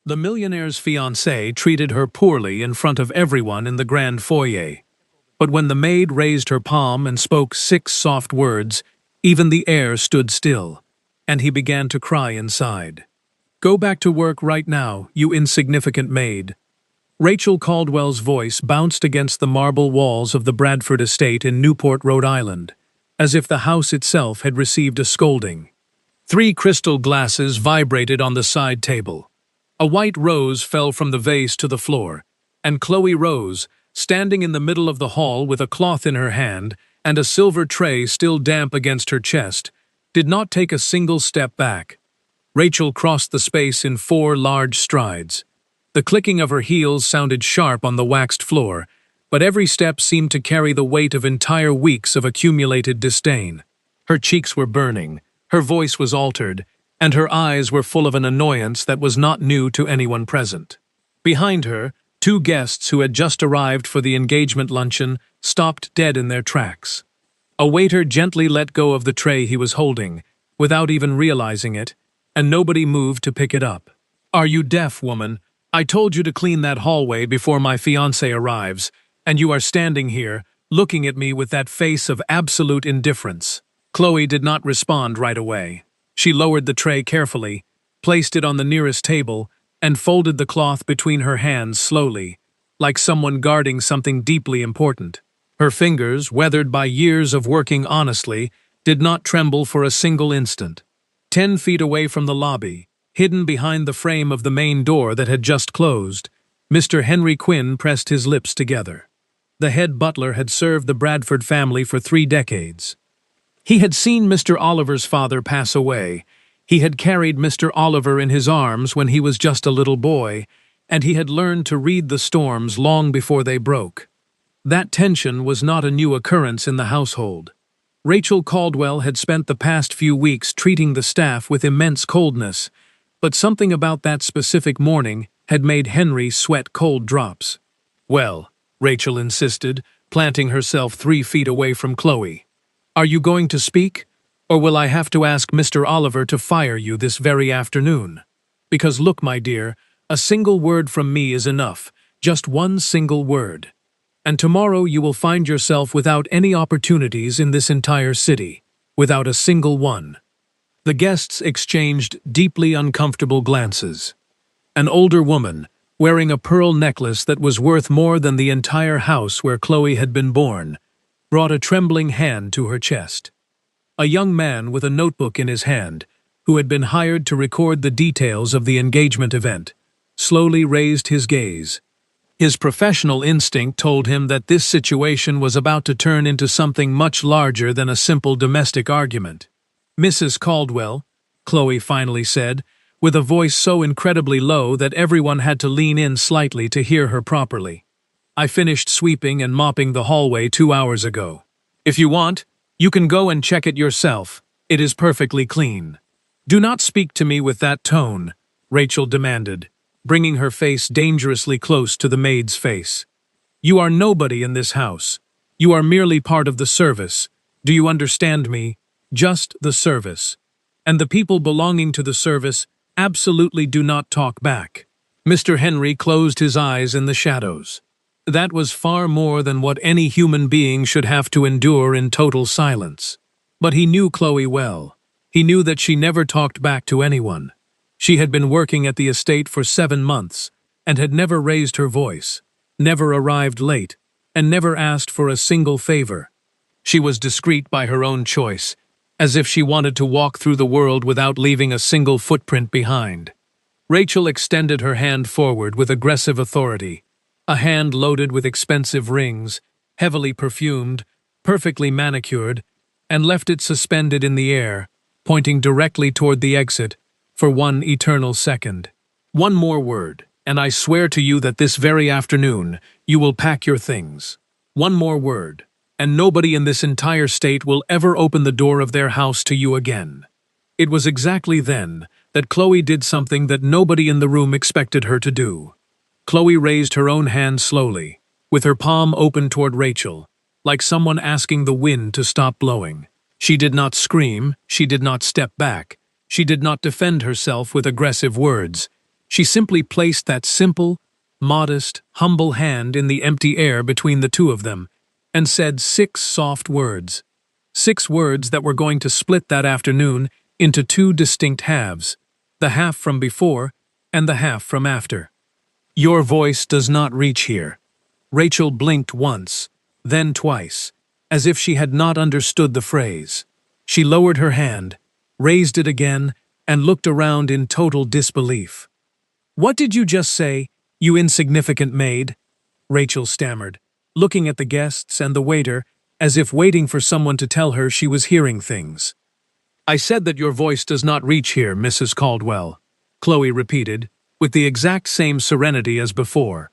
The millionaire's fiancé treated her poorly in front of everyone in the grand foyer. But when the maid raised her palm and spoke 6 soft words, even the air stood still, and he began to cry inside. "Go back to work right now, you insignificant maid." Rachel Caldwell's voice bounced against the marble walls of the Bradford estate in Newport, Rhode Island, as if the house itself had received a scolding. 3 crystal glasses vibrated on the side table. A white rose fell from the vase to the floor, and Chloe rose, standing in the middle of the hall with a cloth in her hand and a silver tray still damp against her chest, did not take a single step back. Rachel crossed the space in 4 large strides. The clicking of her heels sounded sharp on the waxed floor, but every step seemed to carry the weight of entire weeks of accumulated disdain. Her cheeks were burning, her voice was altered, and her eyes were full of an annoyance that was not new to anyone present. Behind her, 2 guests who had just arrived for the engagement luncheon stopped dead in their tracks. A waiter gently let go of the tray he was holding, without even realizing it, and nobody moved to pick it up. "Are you deaf, woman? I told you to clean that hallway before my fiancé arrives, and you are standing here, looking at me with that face of absolute indifference." Chloe did not respond right away. She lowered the tray carefully, placed it on the nearest table, and folded the cloth between her hands slowly, like someone guarding something deeply important. Her fingers, weathered by years of working honestly, did not tremble for a single instant. 10 feet away from the lobby, hidden behind the frame of the main door that had just closed, Mr. Henry Quinn pressed his lips together. The head butler had served the Bradford family for 3 decades. He had seen Mr. Oliver's father pass away. He had carried Mr. Oliver in his arms when he was just a little boy, and he had learned to read the storms long before they broke. That tension was not a new occurrence in the household. Rachel Caldwell had spent the past few weeks treating the staff with immense coldness, but something about that specific morning had made Henry sweat cold drops. "Well," Rachel insisted, planting herself 3 feet away from Chloe. "Are you going to speak, or will I have to ask Mr. Oliver to fire you this very afternoon? Because look, my dear, a single word from me is enough, just 1 single word. And tomorrow you will find yourself without any opportunities in this entire city, without a single one." The guests exchanged deeply uncomfortable glances. An older woman, wearing a pearl necklace that was worth more than the entire house where Chloe had been born, brought a trembling hand to her chest. A young man with a notebook in his hand, who had been hired to record the details of the engagement event, slowly raised his gaze. His professional instinct told him that this situation was about to turn into something much larger than a simple domestic argument. "Mrs. Caldwell," Chloe finally said, with a voice so incredibly low that everyone had to lean in slightly to hear her properly. "I finished sweeping and mopping the hallway 2 hours ago. If you want, you can go and check it yourself. It is perfectly clean." "Do not speak to me with that tone," Rachel demanded, bringing her face dangerously close to the maid's face. "You are nobody in this house. You are merely part of the service. Do you understand me? Just the service. And the people belonging to the service absolutely do not talk back." Mr. Henry closed his eyes in the shadows. That was far more than what any human being should have to endure in total silence. But he knew Chloe well. He knew that she never talked back to anyone. She had been working at the estate for 7 months, and had never raised her voice, never arrived late, and never asked for a single favor. She was discreet by her own choice, as if she wanted to walk through the world without leaving a single footprint behind. Rachel extended her hand forward with aggressive authority, a hand loaded with expensive rings, heavily perfumed, perfectly manicured, and left it suspended in the air, pointing directly toward the exit, for 1 eternal second. "One more word, and I swear to you that this very afternoon you will pack your things. One more word, and nobody in this entire state will ever open the door of their house to you again." It was exactly then that Chloe did something that nobody in the room expected her to do. Chloe raised her own hand slowly, with her palm open toward Rachel, like someone asking the wind to stop blowing. She did not scream, she did not step back, she did not defend herself with aggressive words. She simply placed that simple, modest, humble hand in the empty air between the two of them and said 6 soft words. 6 words that were going to split that afternoon into 2 distinct halves, the half from before and the half from after. Your voice does not reach here. Rachel blinked once, then twice, as if she had not understood the phrase. She lowered her hand, raised it again, and looked around in total disbelief. "What did you just say, you insignificant maid?" Rachel stammered, looking at the guests and the waiter as if waiting for someone to tell her she was hearing things. "I said that your voice does not reach here, Mrs. Caldwell," Chloe repeated, with the exact same serenity as before.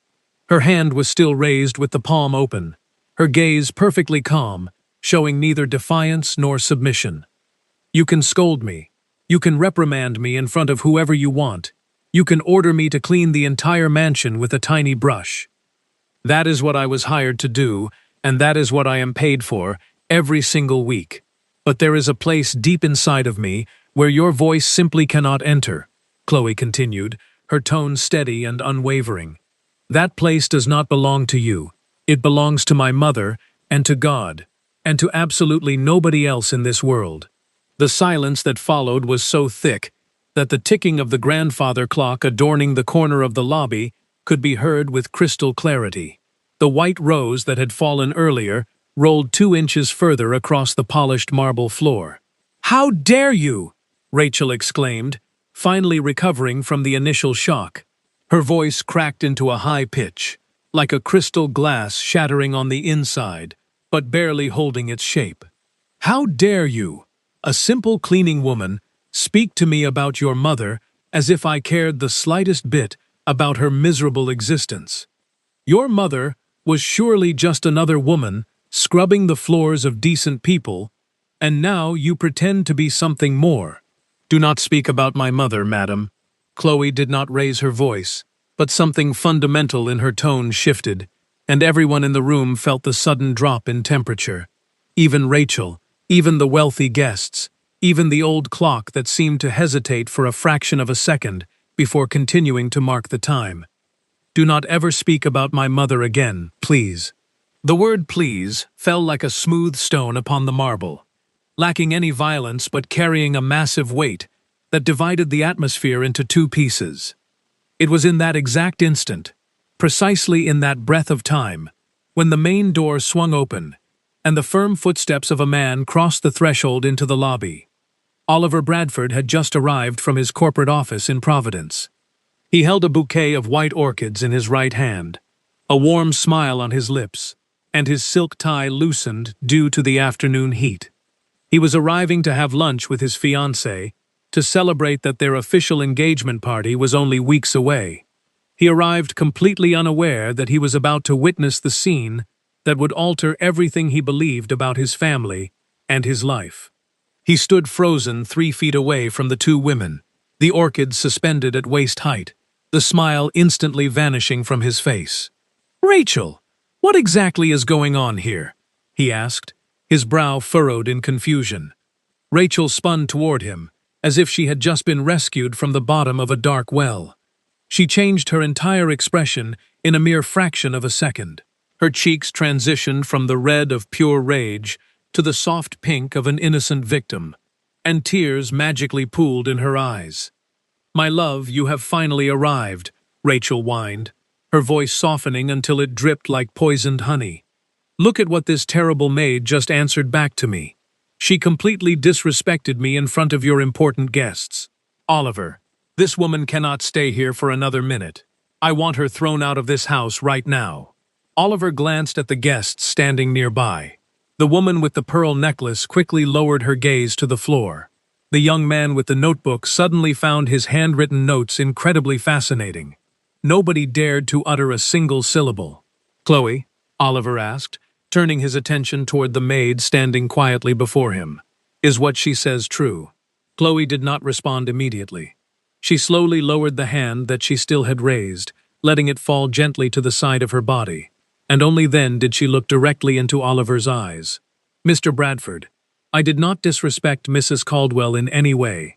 Her hand was still raised with the palm open, her gaze perfectly calm, showing neither defiance nor submission. "You can scold me. You can reprimand me in front of whoever you want. You can order me to clean the entire mansion with a tiny brush. That is what I was hired to do, and that is what I am paid for every single week. But there is a place deep inside of me where your voice simply cannot enter," Chloe continued, her tone steady and unwavering. "That place does not belong to you. It belongs to my mother and to God, and to absolutely nobody else in this world." The silence that followed was so thick that the ticking of the grandfather clock adorning the corner of the lobby could be heard with crystal clarity. The white rose that had fallen earlier rolled 2 inches further across the polished marble floor. "How dare you!" Rachel exclaimed, finally recovering from the initial shock. Her voice cracked into a high pitch, like a crystal glass shattering on the inside, but barely holding its shape. "How dare you, a simple cleaning woman, speak to me about your mother as if I cared the slightest bit about her miserable existence? Your mother was surely just another woman scrubbing the floors of decent people, and now you pretend to be something more." "Do not speak about my mother, madam." Chloe did not raise her voice, but something fundamental in her tone shifted, and everyone in the room felt the sudden drop in temperature. Even Rachel, even the wealthy guests, even the old clock that seemed to hesitate for a fraction of a second before continuing to mark the time. "Do not ever speak about my mother again, please." The word "please" fell like a smooth stone upon the marble, lacking any violence but carrying a massive weight that divided the atmosphere into 2 pieces. It was in that exact instant, precisely in that breath of time, when the main door swung open and the firm footsteps of a man crossed the threshold into the lobby. Oliver Bradford had just arrived from his corporate office in Providence. He held a bouquet of white orchids in his right hand, a warm smile on his lips, and his silk tie loosened due to the afternoon heat. He was arriving to have lunch with his fiancée, to celebrate that their official engagement party was only weeks away. He arrived completely unaware that he was about to witness the scene that would alter everything he believed about his family and his life. He stood frozen 3 feet away from the 2 women, the orchids suspended at waist height, the smile instantly vanishing from his face. "Rachel, what exactly is going on here?" he asked, his brow furrowed in confusion. Rachel spun toward him, as if she had just been rescued from the bottom of a dark well. She changed her entire expression in a mere fraction of a second. Her cheeks transitioned from the red of pure rage to the soft pink of an innocent victim, and tears magically pooled in her eyes. "My love, you have finally arrived," Rachel whined, her voice softening until it dripped like poisoned honey. "Look at what this terrible maid just answered back to me. She completely disrespected me in front of your important guests. Oliver, this woman cannot stay here for another minute. I want her thrown out of this house right now." Oliver glanced at the guests standing nearby. The woman with the pearl necklace quickly lowered her gaze to the floor. The young man with the notebook suddenly found his handwritten notes incredibly fascinating. Nobody dared to utter a single syllable. "Chloe?" Oliver asked, turning his attention toward the maid standing quietly before him. "Is what she says true?" Chloe did not respond immediately. She slowly lowered the hand that she still had raised, letting it fall gently to the side of her body, and only then did she look directly into Oliver's eyes. "Mr. Bradford, I did not disrespect Mrs. Caldwell in any way.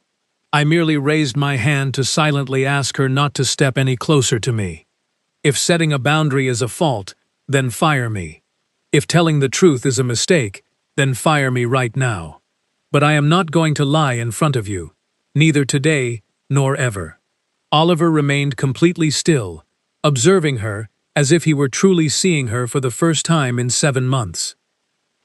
I merely raised my hand to silently ask her not to step any closer to me. If setting a boundary is a fault, then fire me. If telling the truth is a mistake, then fire me right now. But I am not going to lie in front of you, neither today nor ever. Oliver remained completely still, observing her as if he were truly seeing her for the first time in 7 months.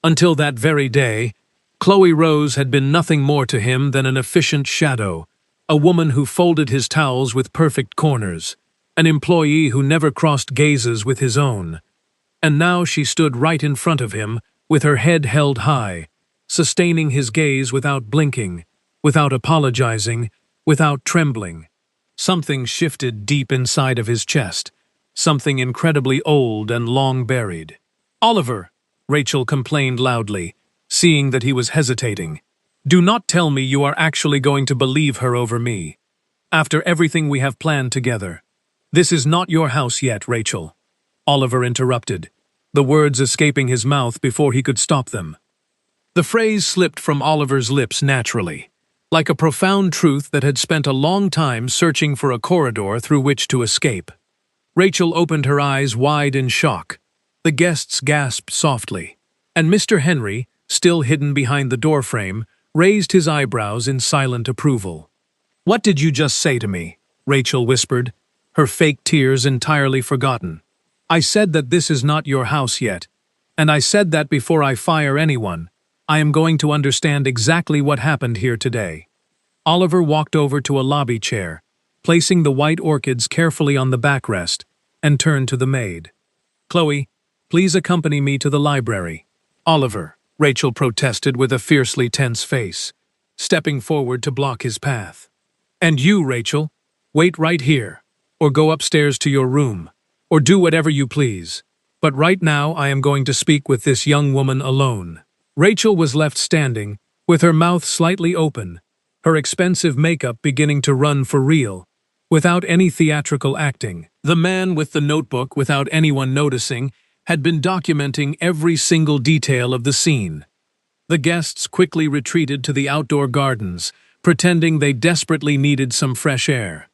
Until that very day, Chloe Rose had been nothing more to him than an efficient shadow, a woman who folded his towels with perfect corners, an employee who never crossed gazes with his own. And now she stood right in front of him, with her head held high, sustaining his gaze without blinking, without apologizing, without trembling. Something shifted deep inside of his chest, something incredibly old and long buried. "Oliver," Rachel complained loudly, seeing that he was hesitating. "Do not tell me you are actually going to believe her over me. After everything we have planned together. This is not your house yet, Rachel." Oliver interrupted, the words escaping his mouth before he could stop them. The phrase slipped from Oliver's lips naturally, like a profound truth that had spent a long time searching for a corridor through which to escape. Rachel opened her eyes wide in shock. The guests gasped softly, and Mr. Henry, still hidden behind the doorframe, raised his eyebrows in silent approval. "What did you just say to me?" Rachel whispered, her fake tears entirely forgotten. "I said that this is not your house yet, and I said that before I fire anyone, I am going to understand exactly what happened here today." Oliver walked over to a lobby chair, placing the white orchids carefully on the backrest, and turned to the maid. "Chloe, please accompany me to the library." "Oliver," Rachel protested with a fiercely tense face, stepping forward to block his path. "And you, Rachel, wait right here, or go upstairs to your room, or do whatever you please. But right now I am going to speak with this young woman alone." Rachel was left standing, with her mouth slightly open, her expensive makeup beginning to run for real, without any theatrical acting. The man with the notebook, without anyone noticing, had been documenting every single detail of the scene. The guests quickly retreated to the outdoor gardens, pretending they desperately needed some fresh air.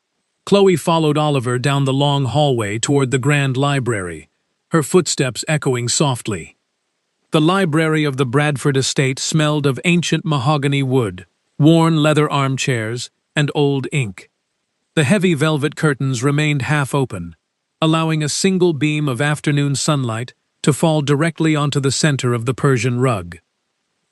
Chloe followed Oliver down the long hallway toward the grand library, her footsteps echoing softly. The library of the Bradford estate smelled of ancient mahogany wood, worn leather armchairs, and old ink. The heavy velvet curtains remained half open, allowing a single beam of afternoon sunlight to fall directly onto the center of the Persian rug.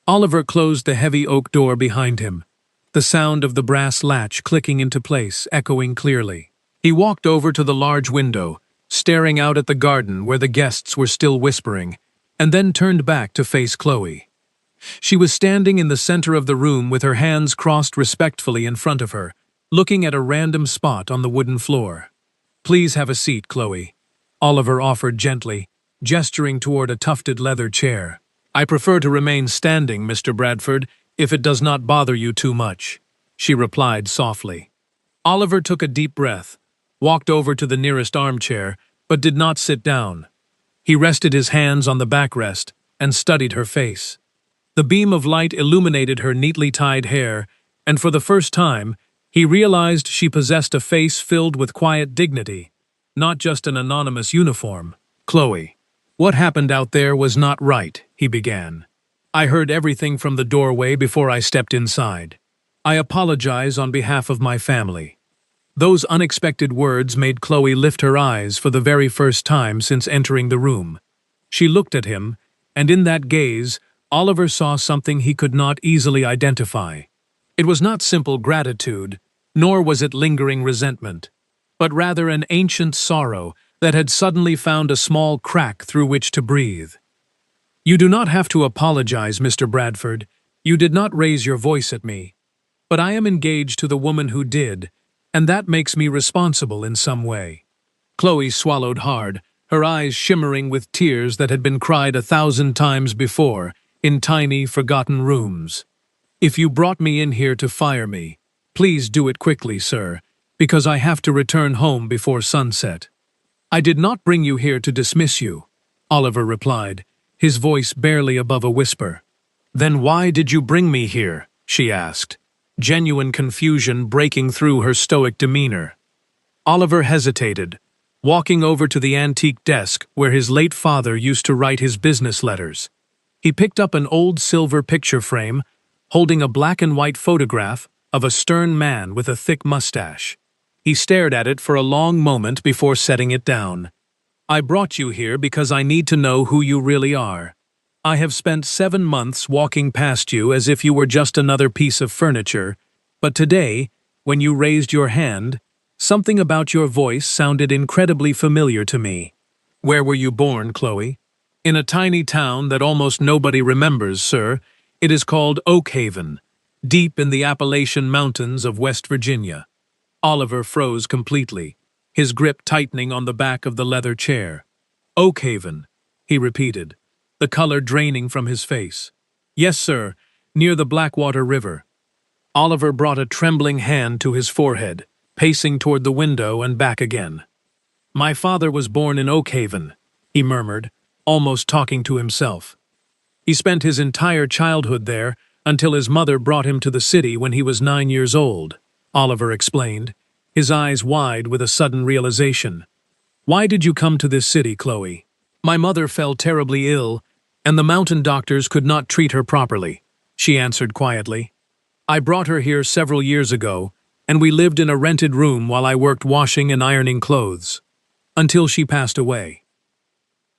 Oliver closed the heavy oak door behind him, the sound of the brass latch clicking into place echoing clearly. He walked over to the large window, staring out at the garden where the guests were still whispering, and then turned back to face Chloe. She was standing in the center of the room with her hands crossed respectfully in front of her, looking at a random spot on the wooden floor. "Please have a seat, Chloe," Oliver offered gently, gesturing toward a tufted leather chair. "I prefer to remain standing, Mr. Bradford, if it does not bother you too much," she replied softly. Oliver took a deep breath, walked over to the nearest armchair, but did not sit down. He rested his hands on the backrest and studied her face. The beam of light illuminated her neatly tied hair, and for the first time, he realized she possessed a face filled with quiet dignity, not just an anonymous uniform. "Chloe, what happened out there was not right," he began. "I heard everything from the doorway before I stepped inside. I apologize on behalf of my family." Those unexpected words made Chloe lift her eyes for the very first time since entering the room. She looked at him, and in that gaze, Oliver saw something he could not easily identify. It was not simple gratitude, nor was it lingering resentment, but rather an ancient sorrow that had suddenly found a small crack through which to breathe. "You do not have to apologize, Mr. Bradford. You did not raise your voice at me. But I am engaged to the woman who did, and that makes me responsible in some way." Chloe swallowed hard, her eyes shimmering with tears that had been cried 1,000 times before, in tiny, forgotten rooms. "If you brought me in here to fire me, please do it quickly, sir, because I have to return home before sunset." "I did not bring you here to dismiss you," Oliver replied, his voice barely above a whisper. "Then why did you bring me here?" she asked. genuine confusion breaking through her stoic demeanor. Oliver hesitated, walking over to the antique desk where his late father used to write his business letters. He picked up an old silver picture frame, holding a black-and-white photograph of a stern man with a thick mustache. He stared at it for a long moment before setting it down. "I brought you here because I need to know who you really are. I have spent 7 months walking past you as if you were just another piece of furniture, but today, when you raised your hand, something about your voice sounded incredibly familiar to me." "Where were you born, Chloe?" "In a tiny town that almost nobody remembers, sir. It is called Oakhaven, deep in the Appalachian Mountains of West Virginia." Oliver froze completely, his grip tightening on the back of the leather chair. "Oakhaven," he repeated, the color draining from his face. "Yes, sir, near the Blackwater River." Oliver brought a trembling hand to his forehead, pacing toward the window and back again. "My father was born in Oakhaven," he murmured, almost talking to himself. "He spent his entire childhood there until his mother brought him to the city when he was 9 years old," Oliver explained, his eyes wide with a sudden realization. "Why did you come to this city, Chloe?" "My mother fell terribly ill, and the mountain doctors could not treat her properly," she answered quietly. "I brought her here several years ago, and we lived in a rented room while I worked washing and ironing clothes, until she passed away."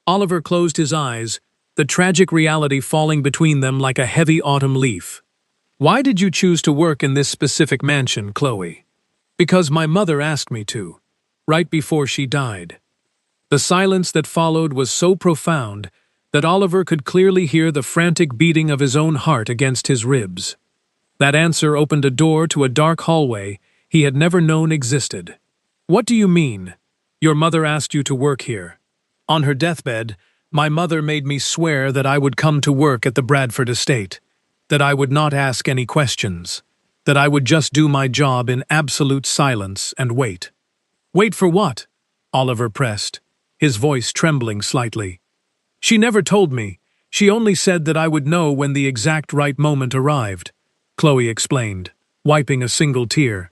Oliver closed his eyes, the tragic reality falling between them like a heavy autumn leaf. "Why did you choose to work in this specific mansion, Chloe?" "Because my mother asked me to, right before she died." The silence that followed was so profound that Oliver could clearly hear the frantic beating of his own heart against his ribs. That answer opened a door to a dark hallway he had never known existed. "What do you mean? Your mother asked you to work here?" "On her deathbed, my mother made me swear that I would come to work at the Bradford estate, that I would not ask any questions, that I would just do my job in absolute silence and wait." "Wait for what?" Oliver pressed, his voice trembling slightly. "She never told me. She only said that I would know when the exact right moment arrived," Chloe explained, wiping a single tear.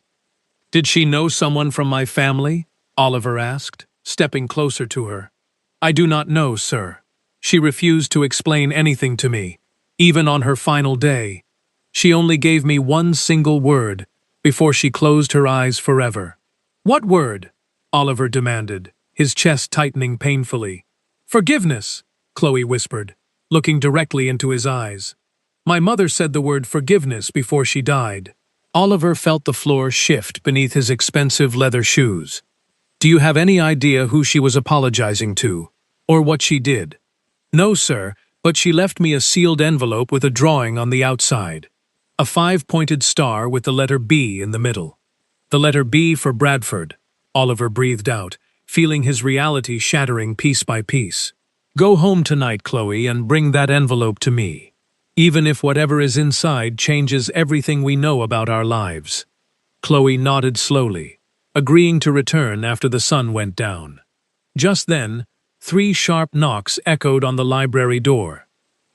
"Did she know someone from my family?" Oliver asked, stepping closer to her. "I do not know, sir. She refused to explain anything to me, even on her final day. She only gave me one single word before she closed her eyes forever." "What word?" Oliver demanded, his chest tightening painfully. "Forgiveness," Chloe whispered, looking directly into his eyes. "My mother said the word forgiveness before she died." Oliver felt the floor shift beneath his expensive leather shoes. "Do you have any idea who she was apologizing to, or what she did?" "No, sir, but she left me a sealed envelope with a drawing on the outside. A 5-pointed star with the letter B in the middle. The letter B for Bradford," Oliver breathed out, feeling his reality shattering piece by piece. "Go home tonight, Chloe, and bring that envelope to me, even if whatever is inside changes everything we know about our lives." Chloe nodded slowly, agreeing to return after the sun went down. Just then, 3 sharp knocks echoed on the library door.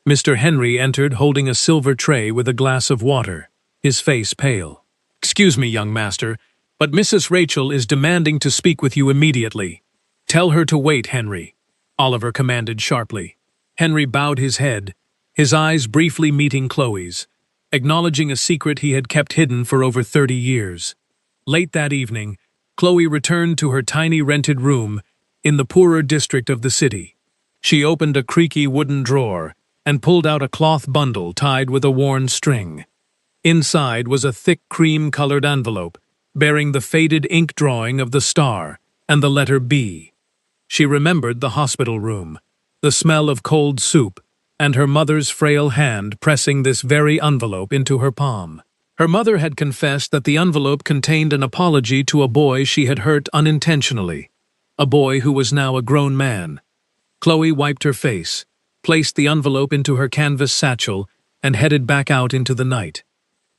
Mr. Henry entered holding a silver tray with a glass of water, his face pale. "Excuse me, young master, but Mrs. Rachel is demanding to speak with you immediately." "Tell her to wait, Henry," Oliver commanded sharply. Henry bowed his head, his eyes briefly meeting Chloe's, acknowledging a secret he had kept hidden for over 30 years. Late that evening, Chloe returned to her tiny rented room in the poorer district of the city. She opened a creaky wooden drawer and pulled out a cloth bundle tied with a worn string. Inside was a thick cream-colored envelope bearing the faded ink drawing of the star and the letter B. She remembered the hospital room, the smell of cold soup, and her mother's frail hand pressing this very envelope into her palm. Her mother had confessed that the envelope contained an apology to a boy she had hurt unintentionally, a boy who was now a grown man. Chloe wiped her face, placed the envelope into her canvas satchel, and headed back out into the night.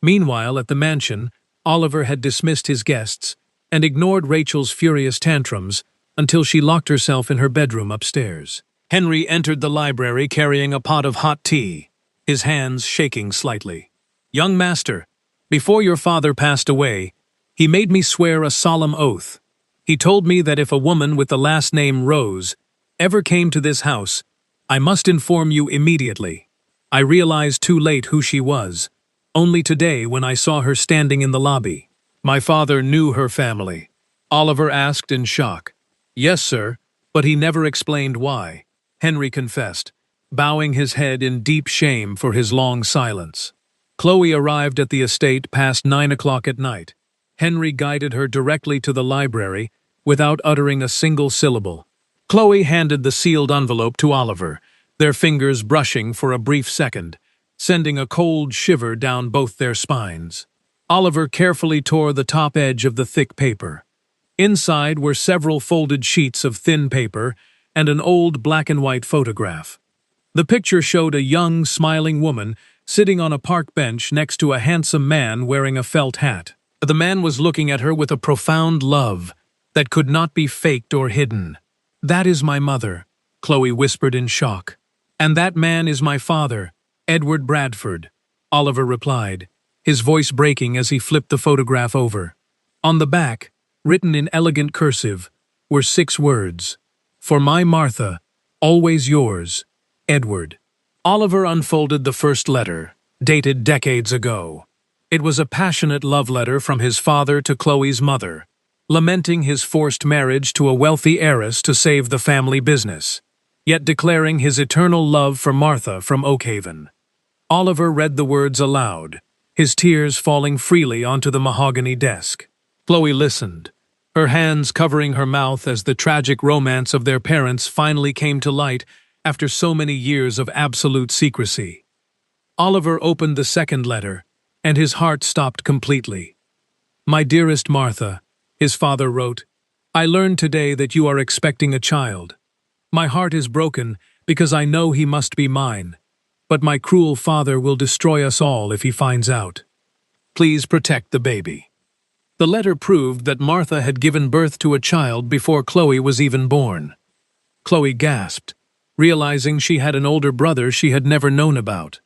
Meanwhile, at the mansion, Oliver had dismissed his guests and ignored Rachel's furious tantrums until she locked herself in her bedroom upstairs. Henry entered the library carrying a pot of hot tea, his hands shaking slightly. "Young master," Before your father passed away, he made me swear a solemn oath. He told me that if a woman with the last name Rose ever came to this house, I must inform you immediately. I realized too late who she was, only today when I saw her standing in the lobby. My father knew her family. Oliver asked in shock. Yes, sir, but he never explained why, Henry confessed, bowing his head in deep shame for his long silence. Chloe arrived at the estate past 9 o'clock at night. Henry guided her directly to the library without uttering a single syllable. Chloe handed the sealed envelope to Oliver, their fingers brushing for a brief second, sending a cold shiver down both their spines. Oliver carefully tore the top edge of the thick paper. Inside were several folded sheets of thin paper and an old black-and-white photograph. The picture showed a young, smiling woman sitting on a park bench next to a handsome man wearing a felt hat. The man was looking at her with a profound love that could not be faked or hidden. That is my mother, Chloe whispered in shock. And that man is my father, Edward Bradford, Oliver replied, his voice breaking as he flipped the photograph over. On the back, written in elegant cursive, were 6 words. For my Martha, always yours, Edward. Oliver unfolded the first letter, dated decades ago. It was a passionate love letter from his father to Chloe's mother, lamenting his forced marriage to a wealthy heiress to save the family business, yet declaring his eternal love for Martha from Oakhaven. Oliver read the words aloud, his tears falling freely onto the mahogany desk. Chloe listened, her hands covering her mouth as the tragic romance of their parents finally came to light after so many years of absolute secrecy. Oliver opened the second letter, and his heart stopped completely. My dearest Martha, his father wrote, I learned today that you are expecting a child. My heart is broken because I know he must be mine, but my cruel father will destroy us all if he finds out. Please protect the baby. The letter proved that Martha had given birth to a child before Chloe was even born. Chloe gasped, realizing she had an older brother she had never known about.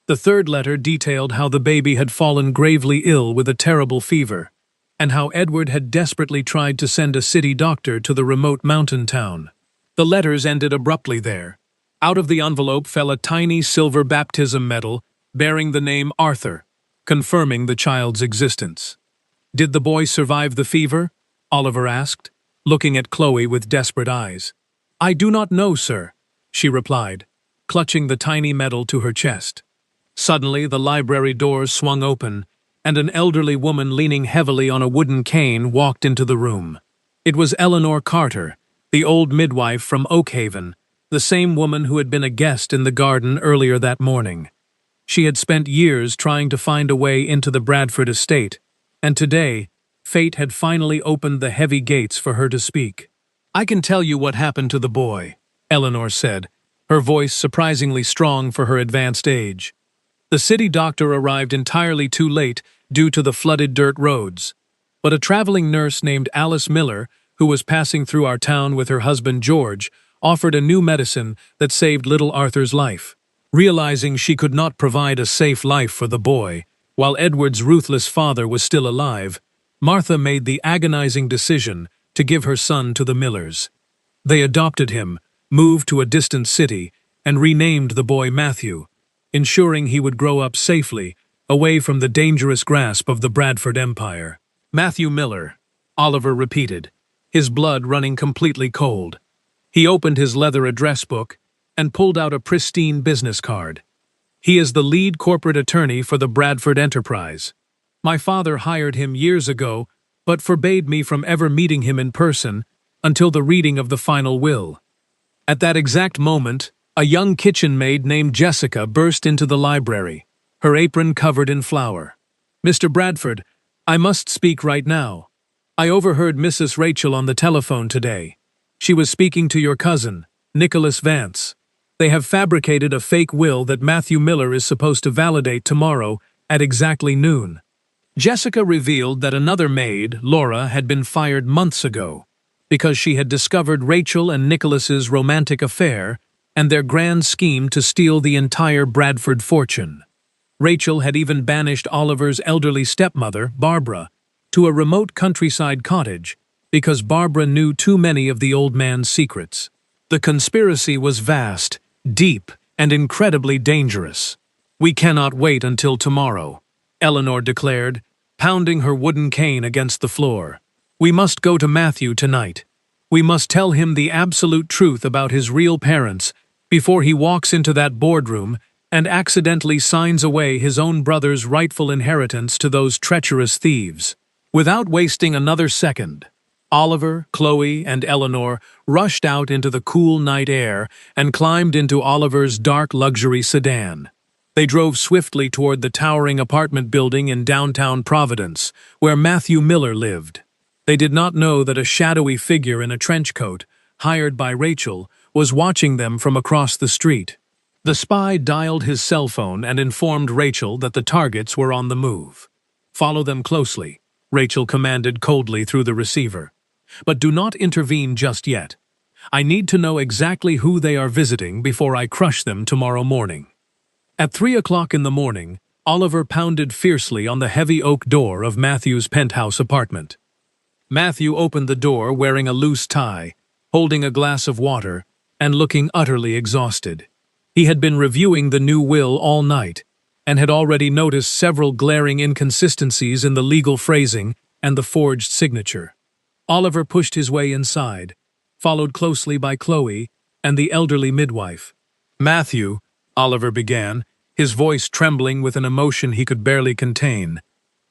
The third letter detailed how the baby had fallen gravely ill with a terrible fever, and how Edward had desperately tried to send a city doctor to the remote mountain town. The letters ended abruptly there. Out of the envelope fell a tiny silver baptism medal bearing the name Arthur, confirming the child's existence. Did the boy survive the fever? Oliver asked, looking at Chloe with desperate eyes. I do not know, sir, she replied, clutching the tiny medal to her chest. Suddenly, the library doors swung open, and an elderly woman leaning heavily on a wooden cane walked into the room. It was Eleanor Carter, the old midwife from Oakhaven, the same woman who had been a guest in the garden earlier that morning. She had spent years trying to find a way into the Bradford estate, and today, fate had finally opened the heavy gates for her to speak. I can tell you what happened to the boy, Eleanor said, her voice surprisingly strong for her advanced age. The city doctor arrived entirely too late due to the flooded dirt roads, but a traveling nurse named Alice Miller, who was passing through our town with her husband George, offered a new medicine that saved little Arthur's life. Realizing she could not provide a safe life for the boy, while Edward's ruthless father was still alive, Martha made the agonizing decision to give her son to the Millers. They adopted him, moved to a distant city, and renamed the boy Matthew, ensuring he would grow up safely, away from the dangerous grasp of the Bradford Empire. Matthew Miller, Oliver repeated, his blood running completely cold. He opened his leather address book and pulled out a pristine business card. He is the lead corporate attorney for the Bradford Enterprise. My father hired him years ago, but forbade me from ever meeting him in person until the reading of the final will. At that exact moment, a young kitchen maid named Jessica burst into the library, her apron covered in flour. Mr. Bradford, I must speak right now. I overheard Mrs. Rachel on the telephone today. She was speaking to your cousin, Nicholas Vance. They have fabricated a fake will that Matthew Miller is supposed to validate tomorrow at exactly noon. Jessica revealed that another maid, Laura, had been fired months ago because she had discovered Rachel and Nicholas's romantic affair and their grand scheme to steal the entire Bradford fortune. Rachel had even banished Oliver's elderly stepmother, Barbara, to a remote countryside cottage because Barbara knew too many of the old man's secrets. The conspiracy was vast, deep, and incredibly dangerous. "We cannot wait until tomorrow," Eleanor declared, pounding her wooden cane against the floor. "We must go to Matthew tonight. We must tell him the absolute truth about his real parents before he walks into that boardroom and accidentally signs away his own brother's rightful inheritance to those treacherous thieves." Without wasting another second, Oliver, Chloe, and Eleanor rushed out into the cool night air and climbed into Oliver's dark luxury sedan. They drove swiftly toward the towering apartment building in downtown Providence, where Matthew Miller lived. They did not know that a shadowy figure in a trench coat, hired by Rachel, was watching them from across the street. The spy dialed his cell phone and informed Rachel that the targets were on the move. "Follow them closely," Rachel commanded coldly through the receiver. "But do not intervene just yet. I need to know exactly who they are visiting before I crush them tomorrow morning." At 3 o'clock in the morning, Oliver pounded fiercely on the heavy oak door of Matthew's penthouse apartment. Matthew opened the door wearing a loose tie, holding a glass of water, and looking utterly exhausted. He had been reviewing the new will all night, and had already noticed several glaring inconsistencies in the legal phrasing and the forged signature. Oliver pushed his way inside, followed closely by Chloe and the elderly midwife. "Matthew," Oliver began, his voice trembling with an emotion he could barely contain,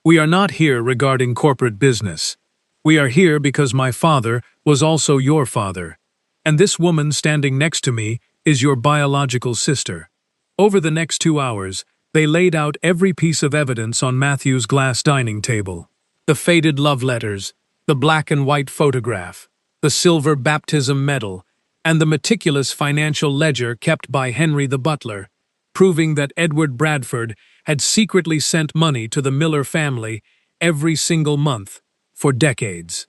"we are not here regarding corporate business. We are here because my father was also your father, and this woman standing next to me is your biological sister." Over the next 2 hours, they laid out every piece of evidence on Matthew's glass dining table. The faded love letters, the black and white photograph, the silver baptism medal, and the meticulous financial ledger kept by Henry the butler, proving that Edward Bradford had secretly sent money to the Miller family every single month for decades.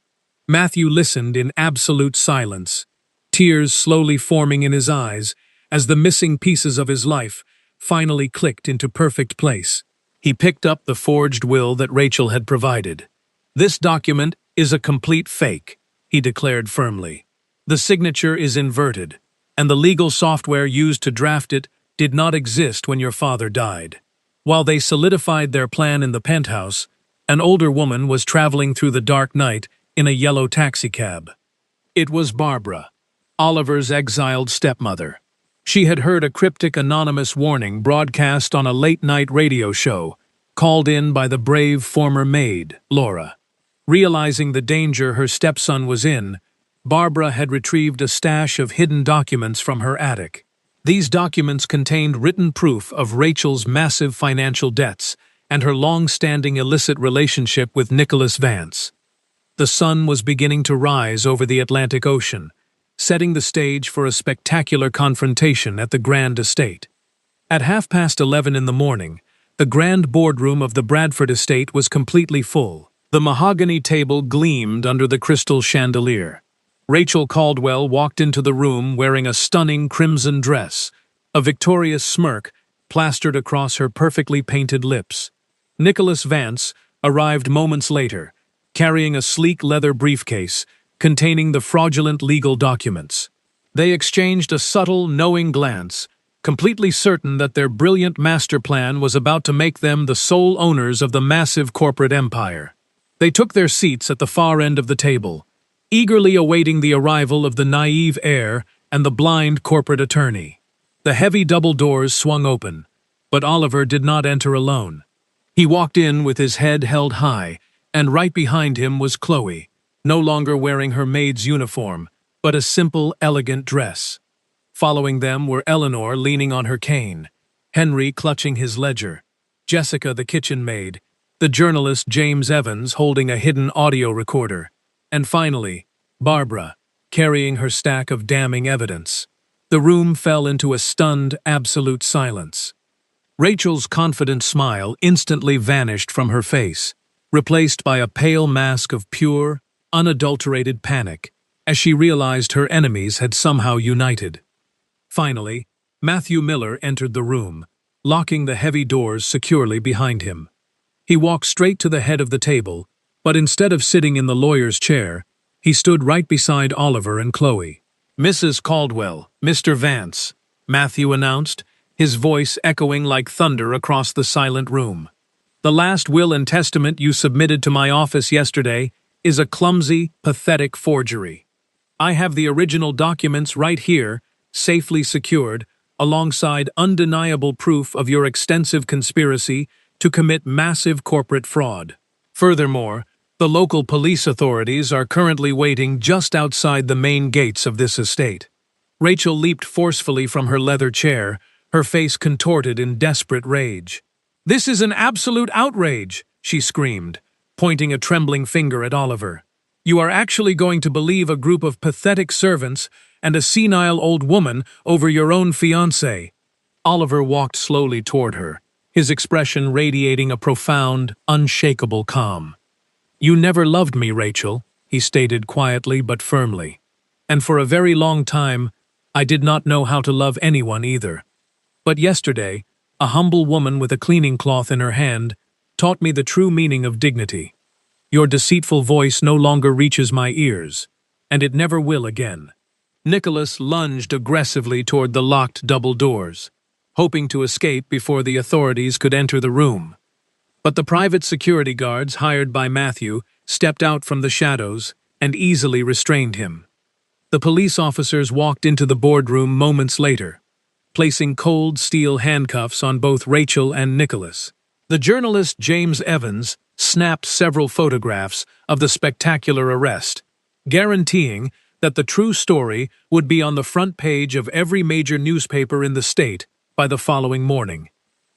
Matthew listened in absolute silence, tears slowly forming in his eyes as the missing pieces of his life finally clicked into perfect place. He picked up the forged will that Rachel had provided. "This document is a complete fake," he declared firmly. "The signature is inverted, and the legal software used to draft it did not exist when your father died." While they solidified their plan in the penthouse, an older woman was traveling through the dark night in a yellow taxicab. It was Barbara, Oliver's exiled stepmother. She had heard a cryptic anonymous warning broadcast on a late-night radio show, called in by the brave former maid, Laura. Realizing the danger her stepson was in, Barbara had retrieved a stash of hidden documents from her attic. These documents contained written proof of Rachel's massive financial debts and her long-standing illicit relationship with Nicholas Vance. The sun was beginning to rise over the Atlantic Ocean, setting the stage for a spectacular confrontation at the Grand Estate. At 11:30 in the morning, the grand boardroom of the Bradford estate was completely full. The mahogany table gleamed under the crystal chandelier. Rachel Caldwell walked into the room wearing a stunning crimson dress, a victorious smirk plastered across her perfectly painted lips. Nicholas Vance arrived moments later, carrying a sleek leather briefcase containing the fraudulent legal documents. They exchanged a subtle, knowing glance, completely certain that their brilliant master plan was about to make them the sole owners of the massive corporate empire. They took their seats at the far end of the table, eagerly awaiting the arrival of the naive heir and the blind corporate attorney. The heavy double doors swung open, but Oliver did not enter alone. He walked in with his head held high, and right behind him was Chloe, no longer wearing her maid's uniform, but a simple, elegant dress. Following them were Eleanor leaning on her cane, Henry clutching his ledger, Jessica the kitchen maid, the journalist James Evans holding a hidden audio recorder, and finally, Barbara, carrying her stack of damning evidence. The room fell into a stunned, absolute silence. Rachel's confident smile instantly vanished from her face, replaced by a pale mask of pure, unadulterated panic, as she realized her enemies had somehow united. Finally, Matthew Miller entered the room, locking the heavy doors securely behind him. He walked straight to the head of the table, but instead of sitting in the lawyer's chair, he stood right beside Oliver and Chloe. "Mrs. Caldwell, Mr. Vance," Matthew announced, his voice echoing like thunder across the silent room. "The last will and testament you submitted to my office yesterday is a clumsy, pathetic forgery. I have the original documents right here, safely secured, alongside undeniable proof of your extensive conspiracy to commit massive corporate fraud. Furthermore, the local police authorities are currently waiting just outside the main gates of this estate." Rachel leaped forcefully from her leather chair, her face contorted in desperate rage. "This is an absolute outrage," she screamed, pointing a trembling finger at Oliver. "You are actually going to believe a group of pathetic servants and a senile old woman over your own fiancé." Oliver walked slowly toward her, his expression radiating a profound, unshakable calm. "You never loved me, Rachel," he stated quietly but firmly. "And for a very long time, I did not know how to love anyone either. But yesterday, a humble woman with a cleaning cloth in her hand taught me the true meaning of dignity. Your deceitful voice no longer reaches my ears, and it never will again." Nicholas lunged aggressively toward the locked double doors, hoping to escape before the authorities could enter the room. But the private security guards hired by Matthew stepped out from the shadows and easily restrained him. The police officers walked into the boardroom moments later, placing cold steel handcuffs on both Rachel and Nicholas. The journalist James Evans snapped several photographs of the spectacular arrest, guaranteeing that the true story would be on the front page of every major newspaper in the state by the following morning.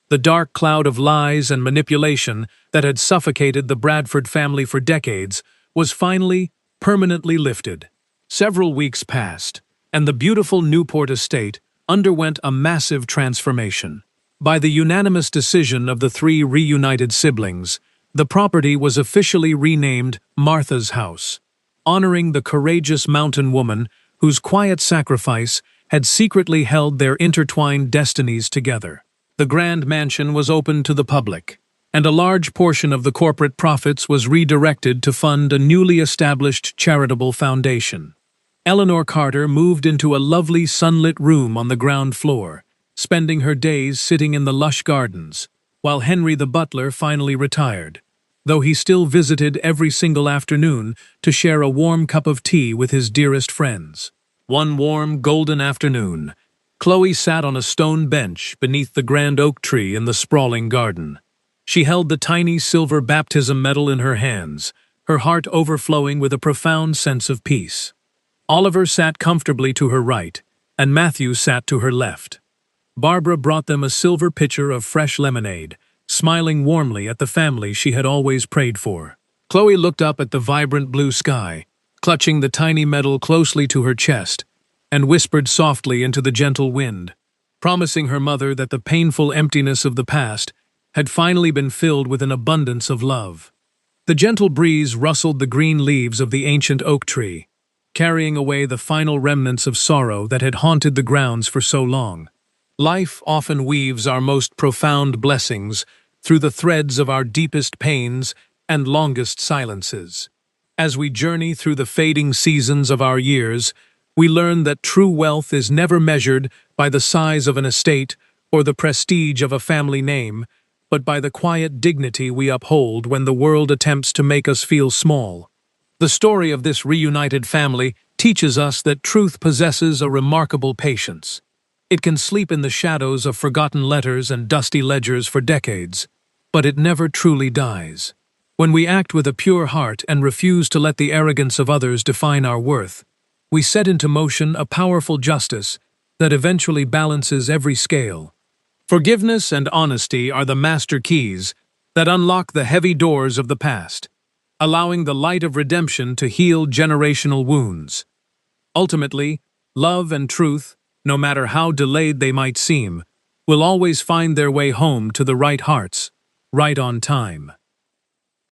The dark cloud of lies and manipulation that had suffocated the Bradford family for decades was finally, permanently lifted. Several weeks passed, and the beautiful Newport estate underwent a massive transformation. By the unanimous decision of the three reunited siblings, the property was officially renamed Martha's House, honoring the courageous mountain woman whose quiet sacrifice had secretly held their intertwined destinies together. The grand mansion was opened to the public, and a large portion of the corporate profits was redirected to fund a newly established charitable foundation. Eleanor Carter moved into a lovely sunlit room on the ground floor, spending her days sitting in the lush gardens, while Henry the butler finally retired, though he still visited every single afternoon to share a warm cup of tea with his dearest friends. One warm, golden afternoon, Chloe sat on a stone bench beneath the grand oak tree in the sprawling garden. She held the tiny silver baptism medal in her hands, her heart overflowing with a profound sense of peace. Oliver sat comfortably to her right, and Matthew sat to her left. Barbara brought them a silver pitcher of fresh lemonade, smiling warmly at the family she had always prayed for. Chloe looked up at the vibrant blue sky, clutching the tiny medal closely to her chest, and whispered softly into the gentle wind, promising her mother that the painful emptiness of the past had finally been filled with an abundance of love. The gentle breeze rustled the green leaves of the ancient oak tree, carrying away the final remnants of sorrow that had haunted the grounds for so long. Life often weaves our most profound blessings through the threads of our deepest pains and longest silences. As we journey through the fading seasons of our years, we learn that true wealth is never measured by the size of an estate or the prestige of a family name, but by the quiet dignity we uphold when the world attempts to make us feel small. The story of this reunited family teaches us that truth possesses a remarkable patience. It can sleep in the shadows of forgotten letters and dusty ledgers for decades, but it never truly dies. When we act with a pure heart and refuse to let the arrogance of others define our worth, we set into motion a powerful justice that eventually balances every scale. Forgiveness and honesty are the master keys that unlock the heavy doors of the past, allowing the light of redemption to heal generational wounds. Ultimately, love and truth, no matter how delayed they might seem, will always find their way home to the right hearts, right on time.